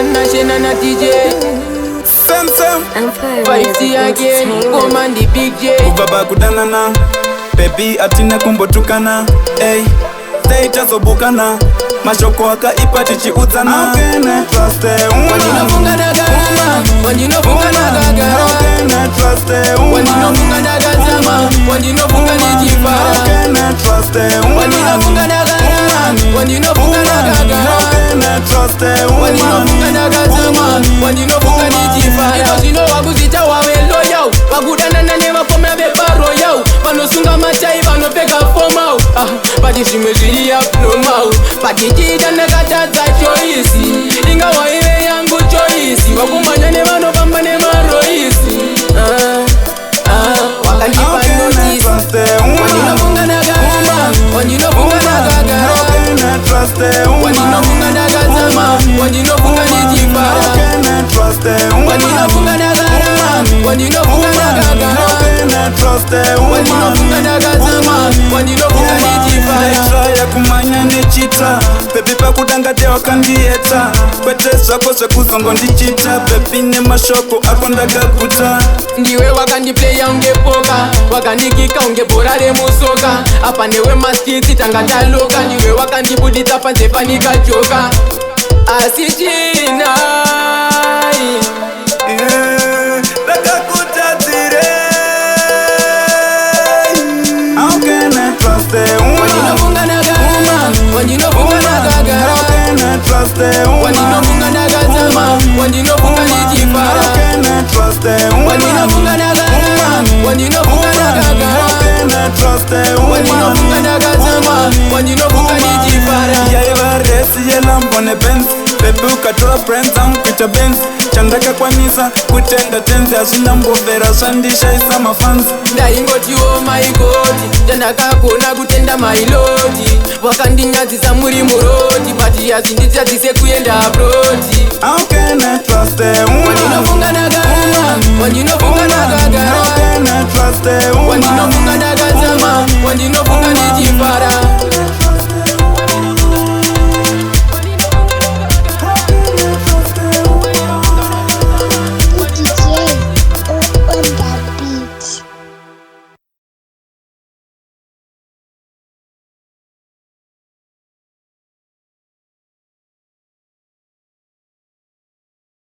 Nashena na DJ Sam Five T again, woman the big J Ubaba kudanana Baby atina kumbotukana Ey, Teita sobukana Mashoko waka ipati chiuzana How can I trust a woman? When you no funga na gara When you no funga na gara How can I trust a woman? When you no funga na gazama When you no funga ni jifara How can I trust a woman? When you no funga na gara When you no funga na gara How can I trust a woman? When you no funga na gazama When you no funga ni jifara Because you know wakuzita wawe loyal Wakudana na nema kome abeparo yao Panosunga machai panopeka fomao Pati shimezili abnormal Pati jida nekataza choisi Inga waiwe yangu choisi Wakumanya ne vano pamba ne maroisi Wakanipa notice When you no funga na gara When you no funga na gara How can I trust a woman? When you no funga na gazama When you no funga ni jifara How can I trust a woman? When you no funga na gara When you no funga na gara How can I trust a woman? When you no funga na gazama When you no funga ni jifara Naitaya kumanya nechita Baby pakudanga te wakandieta Kwete swako swekuzongo ndichita Baby ne mashoko akondaga kuta Ndiwe wakandiplaya ungepoka Wakandikika ungeborare musoka Apa newe maskiti tangataloka Ndiwe wakandibudita panze panikachoka Asichina How can I trust a woman? When you no funga na gara When you no funga na gara How can I trust a woman? When you no funga na gazama When you no funga ni jifara How can I trust a woman? When you no funga na gara When you no funga na gara How can I trust a woman? When you no funga na gazama When you no funga ni jifara Yaiva resi yelambone Benz Baby ukatoa friends zangu kuita Benz Chandaka kwanisa kutenda tenzi Asina mbovera sandisha isa mafans Ndaingoti oh my god Chandakakona kutenda my lord Wakandinyadzisa muri murodi But yazinditsadzise kuenda abroad How can I trust a woman? When you no funga na gara When you no funga na gara How can I trust a woman? When you no